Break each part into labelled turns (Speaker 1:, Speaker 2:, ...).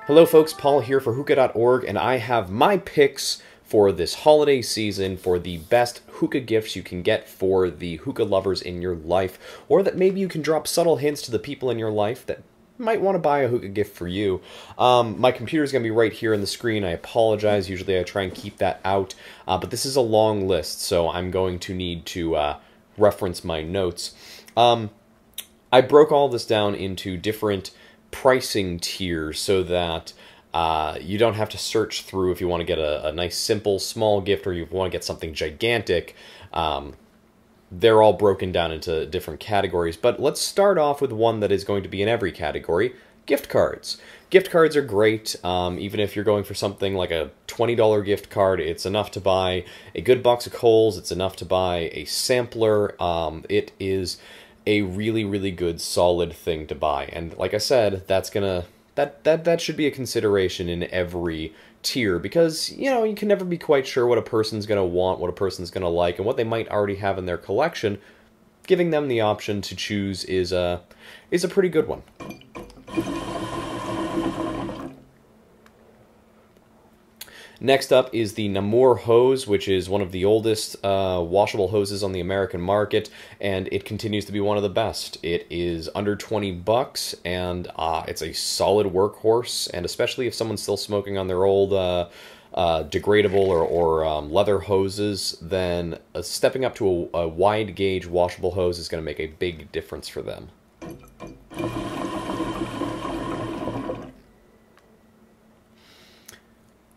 Speaker 1: Hello folks, Paul here for hookah.org, and I have my picks for this holiday season for the best hookah gifts you can get for the hookah lovers in your life, or that maybe you can drop subtle hints to the people in your life that might want to buy a hookah gift for you. My computer is going to be right here on the screen. I apologize. Usually I try and keep that out, but this is a long list, so I'm going to need to reference my notes. I broke all this down into different pricing tiers so that you don't have to search through if you want to get a nice, simple, small gift or you want to get something gigantic. They're all broken down into different categories, but let's start off with one that is going to be in every category, gift cards. Gift cards are great, even if you're going for something like a $20 gift card. It's enough to buy a good box of coals, it's enough to buy a sampler. It is a really, really good, solid thing to buy. And like I said, that's gonna that should be a consideration in every tier, because you can never be quite sure what a person's gonna want, what a person's gonna like, and what they might already have in their collection. Giving them the option to choose is a pretty good one. Next up is the Mamoon hose, which is one of the oldest washable hoses on the American market, and it continues to be one of the best. It is under 20 bucks, and it's a solid workhorse, and especially if someone's still smoking on their old degradable or leather hoses, then stepping up to a wide gauge washable hose is going to make a big difference for them.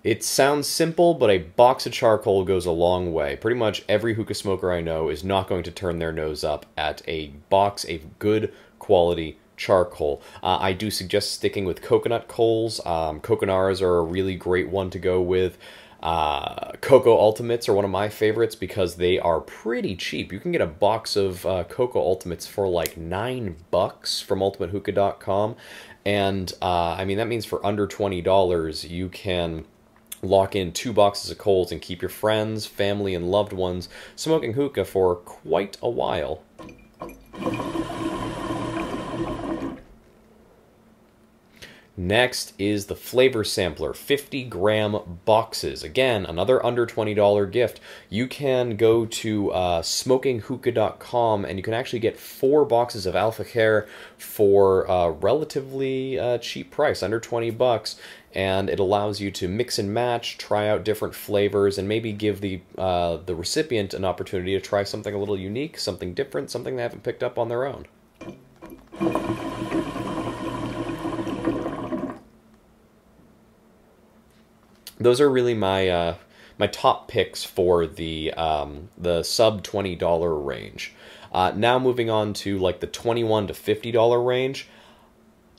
Speaker 1: It sounds simple, but a box of charcoal goes a long way. Pretty much every hookah smoker I know is not going to turn their nose up at a box of good quality charcoal. I do suggest sticking with coconut coals. Coconaras are a really great one to go with. Coco Ultimates are one of my favorites because they are pretty cheap. You can get a box of Coco Ultimates for like $9 from ultimatehookah.com. And I mean, that means for under $20, you can lock in 2 boxes of coals and keep your friends, family, and loved ones smoking hookah for quite a while. Next is the flavor sampler, 50-gram boxes. Again, another under $20 gift. You can go to smokinghookah.com and you can actually get 4 boxes of Alpha Care for a relatively cheap price, under 20 bucks. And it allows you to mix and match, try out different flavors, and maybe give the recipient an opportunity to try something a little unique, something different, something they haven't picked up on their own. Those are really my my top picks for the sub $20 range. Now moving on to like the $21 to $50 range.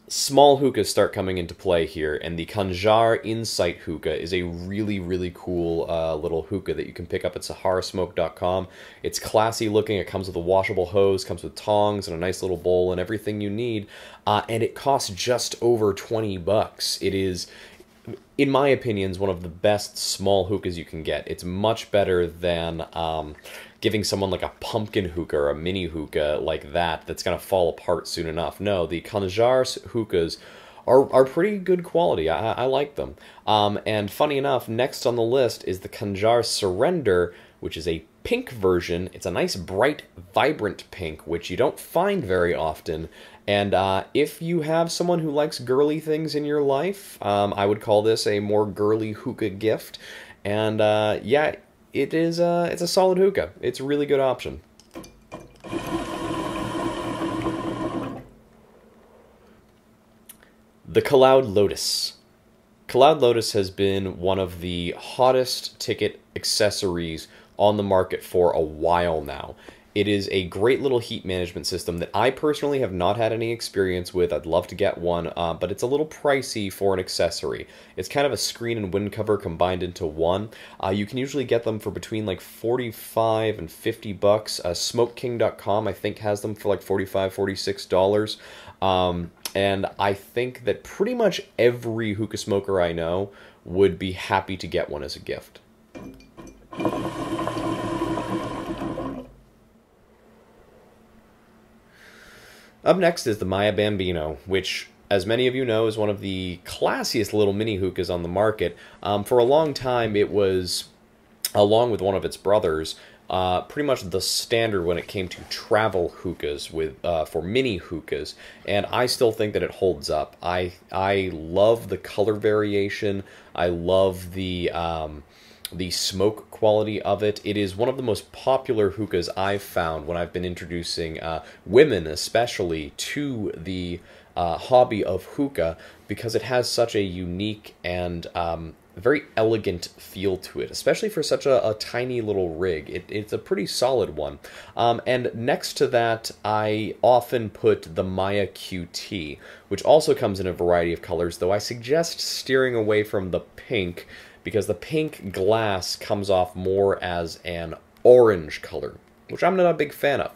Speaker 1: Small hookahs start coming into play here, and the Khanjar Insight hookah is a really, really cool little hookah that you can pick up at saharasmoke.com. It's classy looking, it comes with a washable hose, comes with tongs and a nice little bowl and everything you need, and it costs just over 20 bucks. It is, in my opinion, one of the best small hookahs you can get. It's much better than giving someone like a pumpkin hookah or a mini hookah like that's going to fall apart soon enough. No, the Khanjar hookahs are pretty good quality. I like them. And funny enough, next on the list is the Khanjar Surrender, which is a pink version. It's a nice, bright, vibrant pink, which you don't find very often. And if you have someone who likes girly things in your life, I would call this a more girly hookah gift. And yeah, it's a solid hookah. It's a really good option. The Kaloud Lotus. Kaloud Lotus has been one of the hottest ticket accessories on the market for a while now. It is a great little heat management system that I personally have not had any experience with. I'd love to get one, but it's a little pricey for an accessory. It's kind of a screen and wind cover combined into one. You can usually get them for between like 45 and 50 bucks. SmokeKing.com I think has them for like $45, $46. And I think that pretty much every hookah smoker I know would be happy to get one as a gift. Up next is the Bambino, which as many of you know, is one of the classiest little mini hookahs on the market. For a long time, it was, along with one of its brothers, pretty much the standard when it came to travel hookahs with for mini hookahs, and I still think that it holds up. I love the color variation. I love the smoke quality of it. It is one of the most popular hookahs I've found when I've been introducing women, especially, to the hobby of hookah, because it has such a unique and very elegant feel to it, especially for such a tiny little rig. It's a pretty solid one. And next to that, I often put the Maya QT, which also comes in a variety of colors, though I suggest steering away from the pink, because the pink glass comes off more as an orange color, which I'm not a big fan of.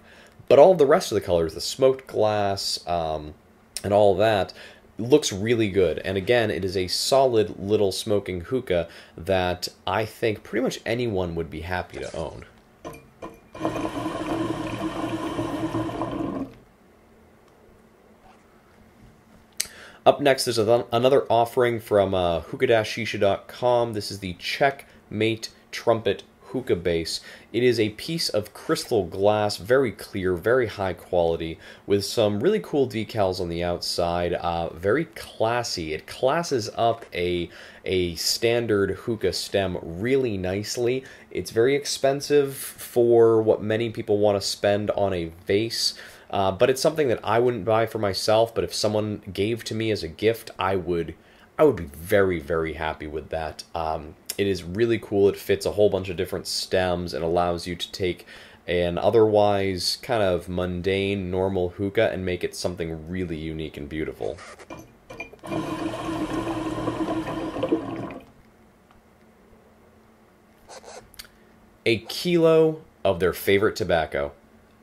Speaker 1: But all of the rest of the colors, the smoked glass, and all that, looks really good. And again, it is a solid little smoking hookah that I think pretty much anyone would be happy to own. Up next is another offering from hookah-shisha.com. This is the Checkmate Trumpet hookah base. It is a piece of crystal glass, very clear, very high quality, with some really cool decals on the outside. Very classy. It classes up a standard hookah stem really nicely. It's very expensive for what many people want to spend on a vase. But it's something that I wouldn't buy for myself, but if someone gave to me as a gift, I would be very, very happy with that. It is really cool. It fits a whole bunch of different stems and allows you to take an otherwise kind of mundane, normal hookah and make it something really unique and beautiful. A kilo of their favorite tobacco.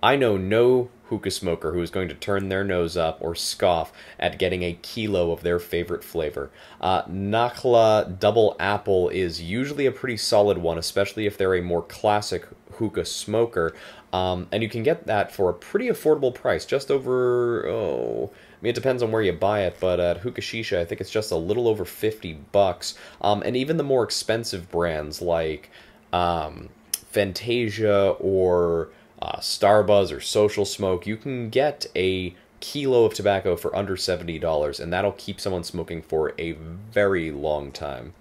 Speaker 1: I know no hookah smoker who is going to turn their nose up or scoff at getting a kilo of their favorite flavor. Nakhla Double Apple is usually a pretty solid one, especially if they're a more classic hookah smoker. And you can get that for a pretty affordable price, just over, I mean, it depends on where you buy it, but at Hookah Shisha, I think it's just a little over 50 bucks. And even the more expensive brands like Fantasia or Starbuzz or Social Smoke, you can get a kilo of tobacco for under $70, and that'll keep someone smoking for a very long time.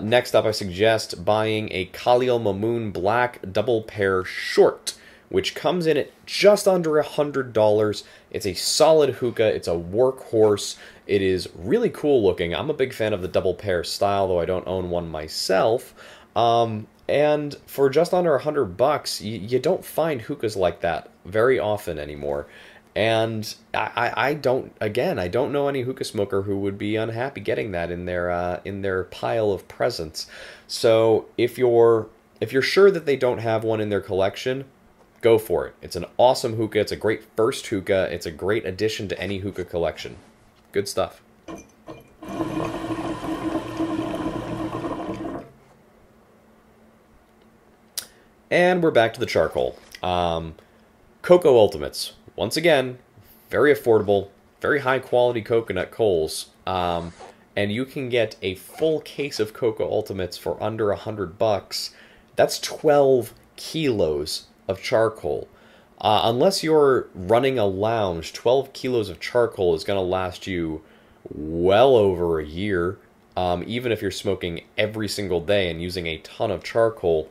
Speaker 1: Next up, I suggest buying a Kahlil Mamoon Black Double Pair Short, which comes in at just under $100. It's a solid hookah. It's a workhorse. It is really cool looking. I'm a big fan of the double pair style, though I don't own one myself. And for just under $100, you don't find hookahs like that very often anymore. And I don't know any hookah smoker who would be unhappy getting that in their pile of presents. So if you're sure that they don't have one in their collection, go for it. It's an awesome hookah. It's a great first hookah. It's a great addition to any hookah collection. Good stuff. And we're back to the charcoal. Coco Ultimates. Once again, very affordable, very high quality coconut coals. And you can get a full case of Coco Ultimates for under $100. That's 12 kilos of charcoal. Unless you're running a lounge, 12 kilos of charcoal is going to last you well over a year. Even if you're smoking every single day and using a ton of charcoal,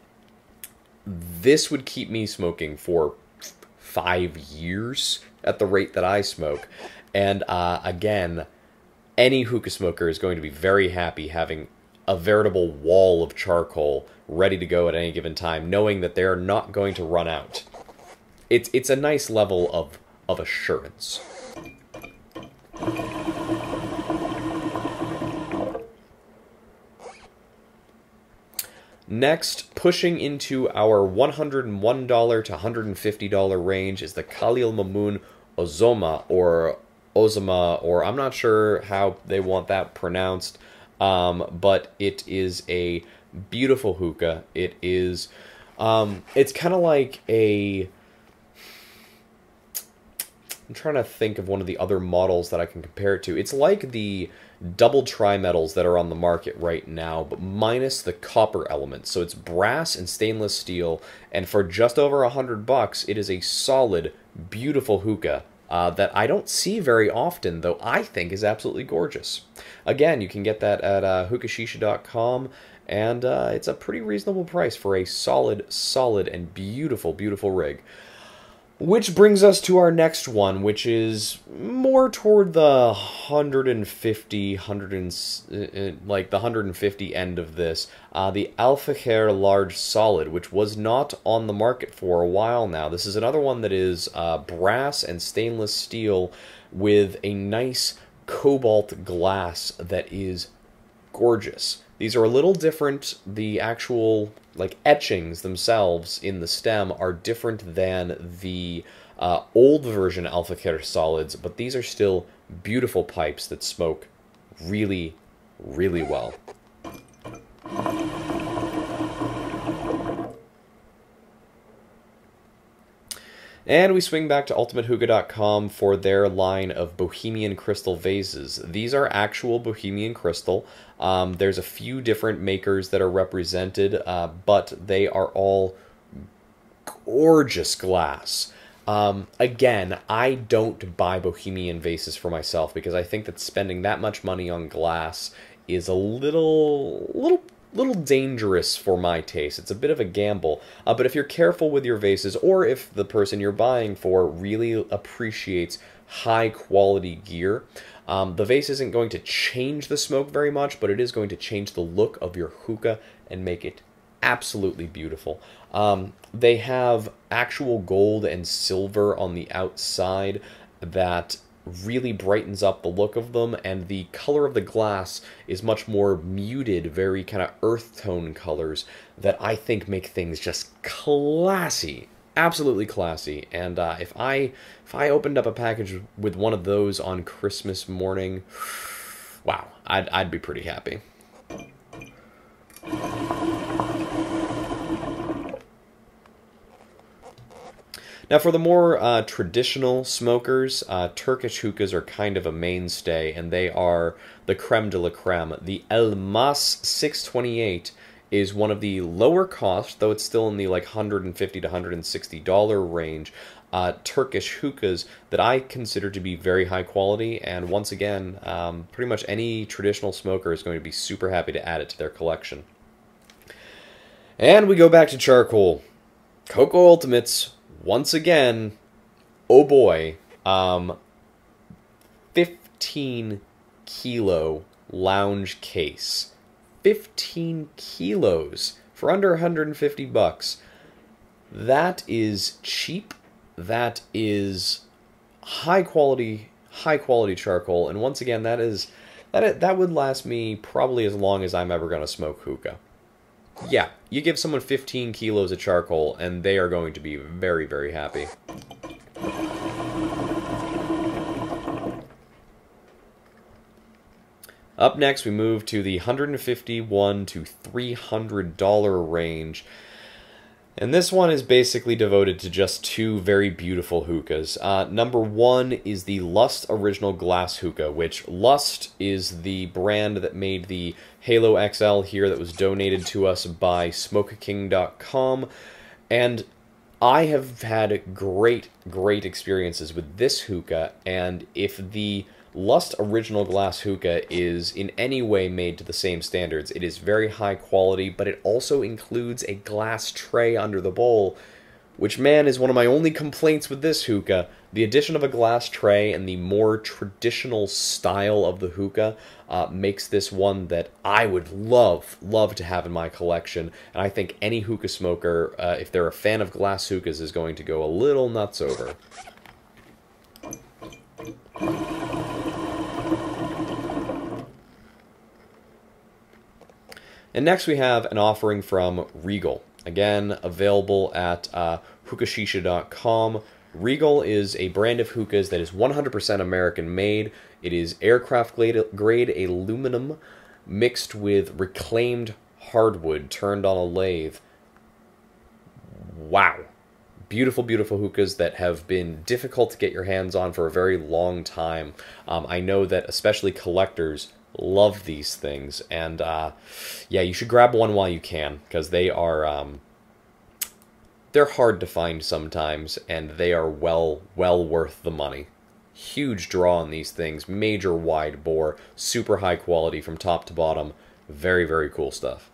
Speaker 1: this would keep me smoking for 5 years at the rate that I smoke. And again, any hookah smoker is going to be very happy having a veritable wall of charcoal ready to go at any given time, knowing that they're not going to run out. It's a nice level of assurance. Next, pushing into our $101 to $150 range is the Kahlil Mamoon Ozoma, or I'm not sure how they want that pronounced, but it is a beautiful hookah. It is It's kind of like a... I'm trying to think of one of the other models that I can compare it to. It's like the double tri-metals that are on the market right now, but minus the copper element. So it's brass and stainless steel, and for just over $100, it is a solid, beautiful hookah that I don't see very often, though I think is absolutely gorgeous. Again, you can get that at hookahshisha.com, and it's a pretty reasonable price for a solid, and beautiful, beautiful rig. Which brings us to our next one, which is more toward the 150, like the 150 end of this. The Al-Fakir Large Solid, which was not on the market for a while now. This is another one that is brass and stainless steel with a nice cobalt glass that is gorgeous. These are a little different. The actual like etchings themselves in the stem are different than the old version Al-Fakir solids, but these are still beautiful pipes that smoke really, really well. And we swing back to ultimatehookah.com for their line of Bohemian crystal vases. These are actual Bohemian crystal. There's a few different makers that are represented, but they are all gorgeous glass. Again, I don't buy Bohemian vases for myself because I think that spending that much money on glass is a little dangerous for my taste. It's a bit of a gamble, but if you're careful with your vases, or if the person you're buying for really appreciates high quality gear, the vase isn't going to change the smoke very much, but it is going to change the look of your hookah and make it absolutely beautiful. They have actual gold and silver on the outside that really brightens up the look of them, and the color of the glass is much more muted, very kind of earth tone colors that I think make things just classy, absolutely classy. And if I opened up a package with one of those on Christmas morning, wow, I'd be pretty happy. Now, for the more traditional smokers, Turkish hookahs are kind of a mainstay, and they are the creme de la creme. The Elmas 628 is one of the lower cost, though it's still in the like $150 to $160 range, Turkish hookahs that I consider to be very high quality, and once again, pretty much any traditional smoker is going to be super happy to add it to their collection. And we go back to charcoal. Coco Ultimates. Once again, oh boy, 15 kilo lounge case. 15 kilos for under 150 bucks. That is cheap. That is high quality charcoal. And once again, that would last me probably as long as I'm ever going to smoke hookah. Yeah, you give someone 15 kilos of charcoal, and they are going to be very, very happy. Up next, we move to the $151 to $300 range. And this one is basically devoted to just two very beautiful hookahs. Number one is the Lust Original Glass Hookah, which Lust is the brand that made the Halo XL here that was donated to us by SmokeKing.com. And I have had great experiences with this hookah, and if the Lust Original Glass Hookah is in any way made to the same standards, it is very high quality, but it also includes a glass tray under the bowl, which, man, is one of my only complaints with this hookah. The addition of a glass tray and the more traditional style of the hookah makes this one that I would love to have in my collection, and I think any hookah smoker, if they're a fan of glass hookahs, is going to go a little nuts over. And next we have an offering from Regal. Again, available at hookahshisha.com. Regal is a brand of hookahs that is 100% American made. It is aircraft grade aluminum mixed with reclaimed hardwood turned on a lathe. wow. Beautiful, beautiful hookahs that have been difficult to get your hands on for a very long time. I know that especially collectors love these things, and yeah, you should grab one while you can, because they are they're hard to find sometimes, and they are well worth the money. Huge draw on these things, major wide bore, super high quality from top to bottom. Very, very cool stuff.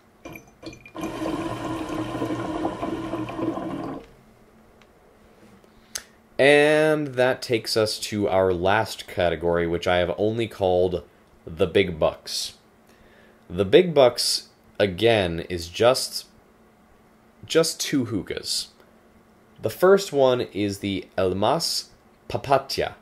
Speaker 1: And that takes us to our last category, which I have only called the big bucks. The big bucks, again, is just two hookahs. The first one is the Elmas Papatya.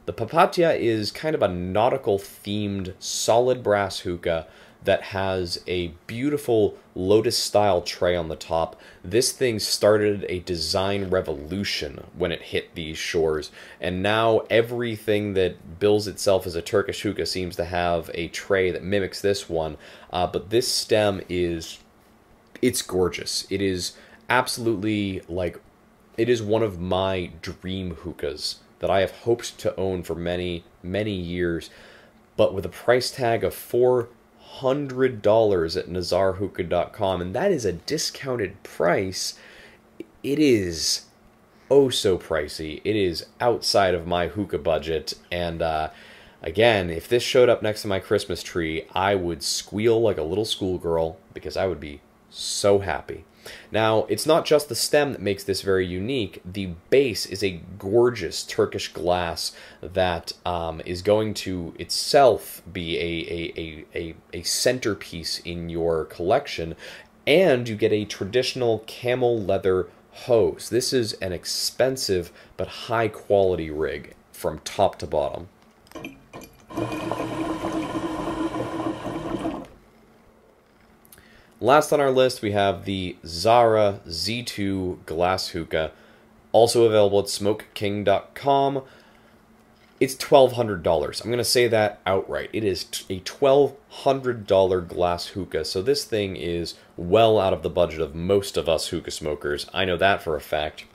Speaker 1: The Papatya is kind of a nautical-themed solid brass hookah that has a beautiful lotus-style tray on the top. This thing started a design revolution when it hit these shores, and now everything that bills itself as a Turkish hookah seems to have a tray that mimics this one. But this stem it's gorgeous. It is absolutely, like, it is one of my dream hookahs that I have hoped to own for many, many years. But with a price tag of $400 at nazarhookah.com, and that is a discounted price, it is oh so pricey. It is outside of my hookah budget, and again, if this showed up next to my Christmas tree, I would squeal like a little schoolgirl, because I would be so happy. Now, it's not just the stem that makes this very unique. The base is a gorgeous Turkish glass that is going to itself be a centerpiece in your collection, and you get a traditional camel leather hose. This is an expensive but high quality rig from top to bottom. Last on our list, we have the Zara Z2 glass hookah, also available at smokeking.com. It's $1,200. I'm going to say that outright. It is a $1,200 glass hookah, so this thing is well out of the budget of most of us hookah smokers. I know that for a fact.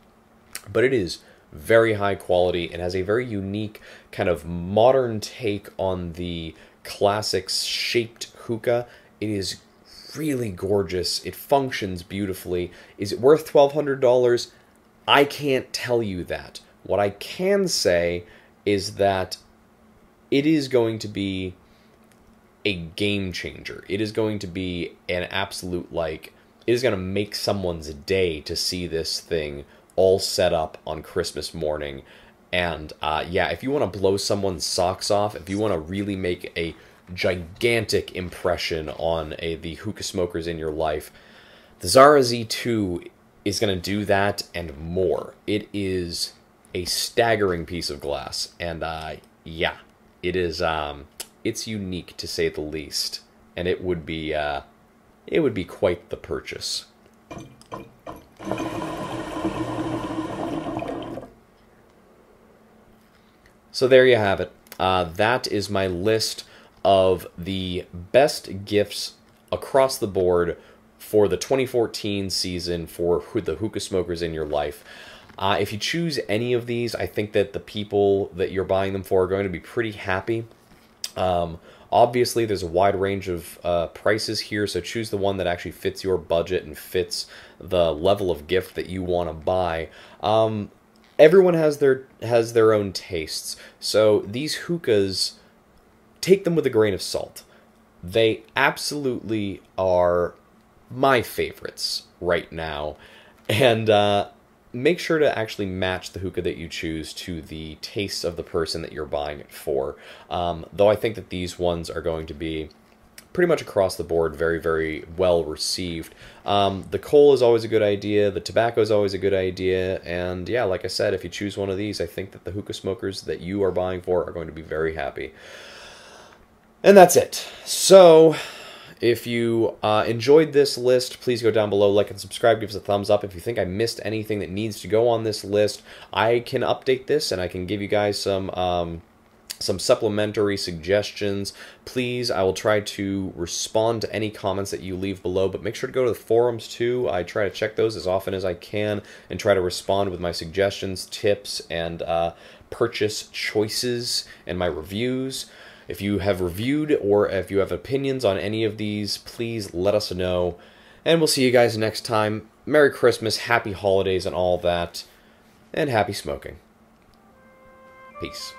Speaker 1: But it is very high quality and has a very unique kind of modern take on the classic shaped hookah. It is really gorgeous. It functions beautifully. Is it worth $1,200? I can't tell you that. What I can say is that it is going to be a game changer. It is going to be an absolute, like, it is going to make someone's day to see this thing all set up on Christmas morning. And yeah, if you want to blow someone's socks off, if you want to really make a gigantic impression on the hookah smokers in your life, the Zara Z2 is going to do that and more. It is a staggering piece of glass, and yeah, it is it's unique to say the least, and it would be quite the purchase. So there you have it. That is my list of the best gifts across the board for the 2014 season for the hookah smokers in your life. If you choose any of these, I think that the people that you're buying them for are going to be pretty happy. Obviously, there's a wide range of prices here, so choose the one that actually fits your budget and fits the level of gift that you want to buy. Everyone has their own tastes, so these hookahs, take them with a grain of salt. They absolutely are my favorites right now, and make sure to actually match the hookah that you choose to the taste of the person that you're buying it for. Though I think that these ones are going to be pretty much across the board very, very well received. The coal is always a good idea, the tobacco is always a good idea, and yeah, like I said, if you choose one of these, I think that the hookah smokers that you are buying for are going to be very happy. And that's it. So, if you enjoyed this list, please go down below, like and subscribe, give us a thumbs up. If you think I missed anything that needs to go on this list, I can update this and I can give you guys some some supplementary suggestions, please, I will try to respond to any comments that you leave below, but make sure to go to the forums too. I try to check those as often as I can and try to respond with my suggestions, tips, and purchase choices and my reviews. If you have reviewed or if you have opinions on any of these, please let us know. And we'll see you guys next time. Merry Christmas, Happy Holidays, and all that. And happy smoking. Peace.